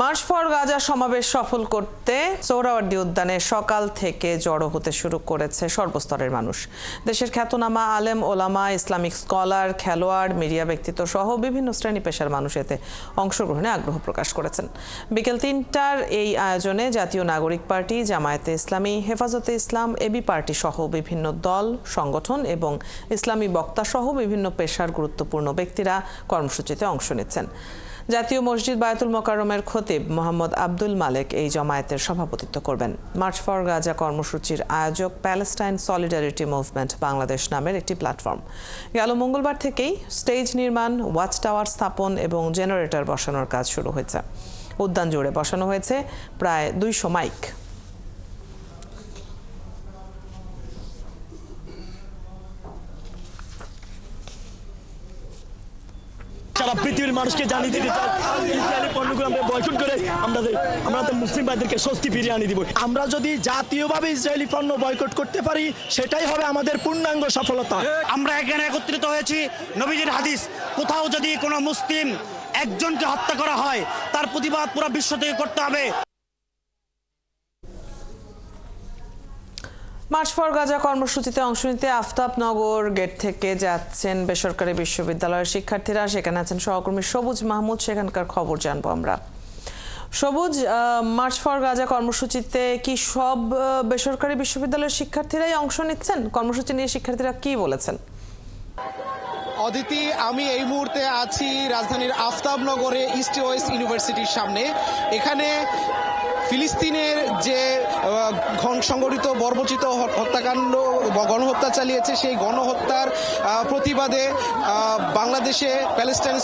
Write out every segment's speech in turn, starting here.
March for Gaza সমাবেশ সফল করতে সোহরাওয়ার্দী উদ্যানে সকাল থেকে জড়ো হতে শুরু করেছে সর্বস্তরের মানুষ। দেশের খ্যাতনামা আলেম ওলামা, ইসলামিক স্কলার, খেলোয়াড়, মিডিয়া ব্যক্তিত্ব সহ বিভিন্ন শ্রেণী পেশার মানুষ এতে অংশগ্রহণে আগ্রহ প্রকাশ করেছেন। বিকেল ৩টার এই আয়োজনে জাতীয় নাগরিক পার্টি, জামায়াতে ইসলামী, হেফাজতে ইসলাম, এবি পার্টি সহ বিভিন্ন দল, সংগঠন এবং ইসলামী বক্তা সহ বিভিন্ন পেশার গুরুত্বপূর্ণ ব্যক্তিরা কর্মসূচিতে অংশ নিচ্ছেন। জাতীয় মসজিদ বায়তুল মোকাররমের খতিব মোহাম্মদ আব্দুল মালেক এই জমায়েতের সভাপতিত্ব করবেন। মার্চ ফর গাজা কর্মসূচির আয়োজক প্যালেস্টাইন সলিডারিটি মুভমেন্ট বাংলাদেশ নামের একটি প্ল্যাটফর্ম। গেল মঙ্গলবার থেকেই স্টেজ নির্মাণ, ওয়াচ টাওয়ার স্থাপন এবং জেনারেটর বসানোর কাজ শুরু হয়েছে। উদ্যান জুড়ে বসানো হয়েছে প্রায় ২০০ মাইক। সারা পৃথিবীর মানুষকে জানিয়ে দিতে চাই, ইসরায়েলি পণ্যগুলো আমরা বয়কট করে আমরা মুসলিম ভাইদেরকে স্বস্তি ফিরিয়ে আনি দিব। আমরা যদি জাতীয়ভাবে ইসরায়েলি পণ্য বয়কট করতে পারি, সেটাই হবে আমাদের পূর্ণাঙ্গ সফলতা। আমরা এখানে একত্রিত হয়েছি নবীজির হাদিস, কোথাও যদি কোনো মুসলিম একজনকে হত্যা করা হয়, তার প্রতিবাদ পুরো বিশ্ব থেকে করতে হবে। মার্চ ফর গাজা কর্মসূচিতে অংশ নিতে আফতাবনগর গেট থেকে যাচ্ছেন বেসরকারি বিশ্ববিদ্যালয়ের শিক্ষার্থীরা। সেখানে আছেন সহকর্মী সবুজ মাহমুদ। সেখানকার খবর জানবো আমরা। সবুজ, মার্চ ফর গাজা কর্মসূচিতে কি সব বেসরকারি বিশ্ববিদ্যালয়ের শিক্ষার্থীরাই অংশ নিচ্ছেন? কর্মসূচি নিয়ে শিক্ষার্থীরা কি বলেছেন? অদিতি, আমি এই মুহূর্তে আছি রাজধানীর আফতাবনগরে ইস্ট ওয়েস্ট ইউনিভার্সিটির সামনে। এখানে ফিলিস্তিনের যে সংগঠিত বর্বরচিত হত্যাকাণ্ড, গণহত্যা চালিয়েছে, সেই গণহত্যার প্রতিবাদে বাংলাদেশে প্যালেস্টাইন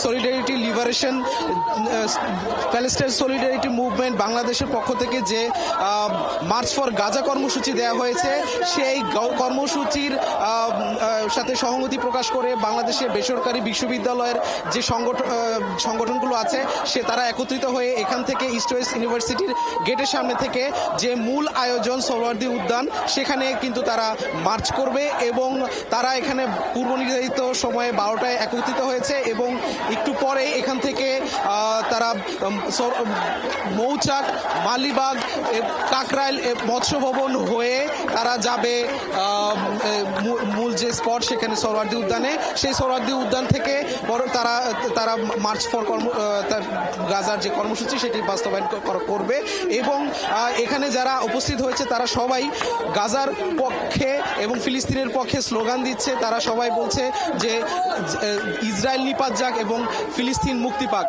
সলিডারিটি মুভমেন্ট বাংলাদেশের পক্ষ থেকে যে মার্চ ফর গাজা কর্মসূচি দেওয়া হয়েছে, সেই কর্মসূচির সাথে সহমতি প্রকাশ করে বাংলাদেশের বেসরকারি বিশ্ববিদ্যালয়ের যে সংগঠনগুলো আছে তারা একত্রিত হয়ে এখান থেকে ইস্ট ওয়েস্ট ইউনিভার্সিটির গেটের সামনে থেকে যে মূল আয়োজন সোহরাওয়ার্দী উদ্যান, সেখানে কিন্তু তারা মার্চ করবে এবং তারা এখানে পূর্ব নির্ধারিত সময়ে 12টায় একত্রিত হয়েছে এবং একটু পরে এখান থেকে তারা মৌচাক, মালিবাগ, কাকরাইল, মৎস্য ভবন হয়ে তারা যাবে মূল যে স্পট সেখানে সোহরাওয়ার্দী উদ্যানে। সেই সোহরাওয়ার্দী উদ্যান থেকে তারা মার্চ ফর গাজার যে কর্মসূচি সেটি বাস্তবায়ন করবে এবং এখানে যারা উপস্থিত হয়েছে তারা সবাই গাজার পক্ষে এবং ফিলিস্তিনের পক্ষে স্লোগান দিচ্ছে। তারা সবাই বলছে যে ইসরায়েল নিপাত যাক এবং ফিলিস্তিন মুক্তি পাক।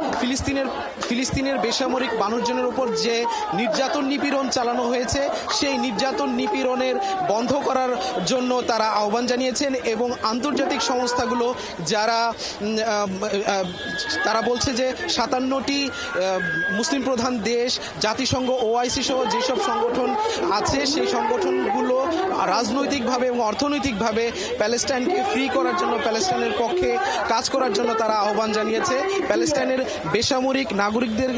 ফিলিস্তিনের বেসামরিক মানুষজনের উপর যে নির্যাতন নিপীড়ন চালানো হয়েছে, সেই নির্যাতন নিপীড়নের বন্ধ করার জন্য তারা আহ্বান জানিয়েছেন এবং আন্তর্জাতিক সংস্থাগুলো তারা বলছে যে 57টি মুসলিম প্রধান দেশ, জাতিসংঘ, OIC সহ যেসব সংগঠন আছে, সেই সংগঠনগুলো রাজনৈতিকভাবে এবং অর্থনৈতিকভাবে প্যালেস্টাইনকে ফ্রি করার জন্য, প্যালেস্টাইনের পক্ষে কাজ করার জন্য তারা আহ্বান জানিয়েছে। প্যালেস্টাইনের বেসামরিক নাগরিকদের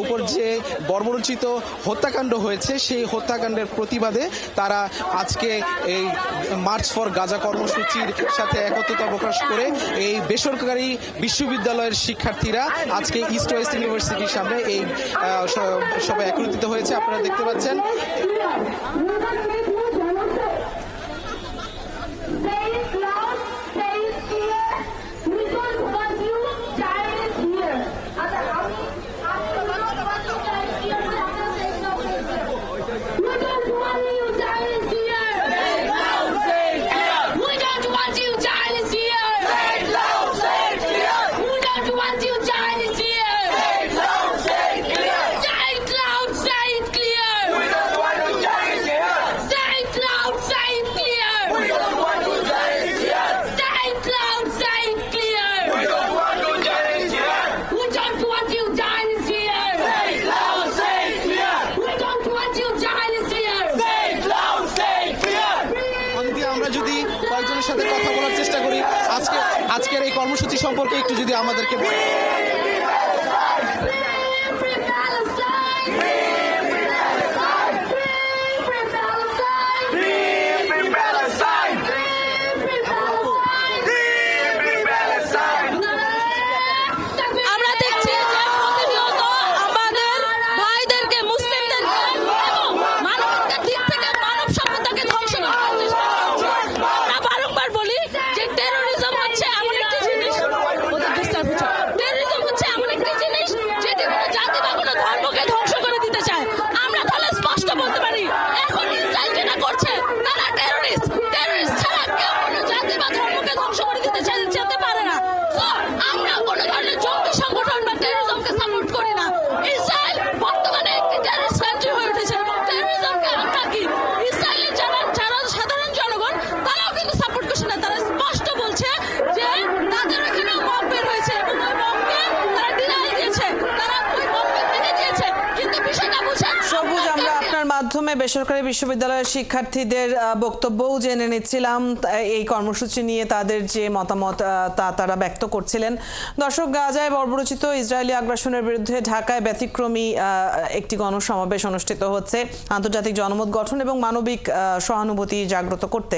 উপর যে বর্বরচিত হত্যাকাণ্ড হয়েছে, সেই হত্যাকাণ্ডের প্রতিবাদে তারা আজকে এই মার্চ ফর গাজা কর্মসূচির সাথে একত্রতা প্রকাশ করে এই বেসরকারি বিশ্ববিদ্যালয়ের শিক্ষার্থীরা আজকে ইস্ট ওয়েস্ট ইউনিভার্সিটির সামনে এই সবাই একত্রিত হয়েছে। আপনারা দেখতে পাচ্ছেন সাথে কথা বলার চেষ্টা করি আজকের এই কর্মসূচি সম্পর্কে একটু যদি আমাদেরকে আমরা দেখছি যে প্রতিনিয়ত আমাদের মাধ্যমে বেসরকারি বিশ্ববিদ্যালয়ের শিক্ষার্থীদের বক্তব্যও জেনে নিচ্ছিলাম এই কর্মসূচি নিয়ে তাদের যে মতামত তারা ব্যক্ত করছিলেন। দর্শক, গাজায় বর্বরোচিত ইসরায়েলি আগ্রাসনের বিরুদ্ধে ঢাকায় ব্যতিক্রমী একটি গণসমাবেশ অনুষ্ঠিত হচ্ছে। আন্তর্জাতিক জনমত গঠন এবং মানবিক সহানুভূতি জাগ্রত করতে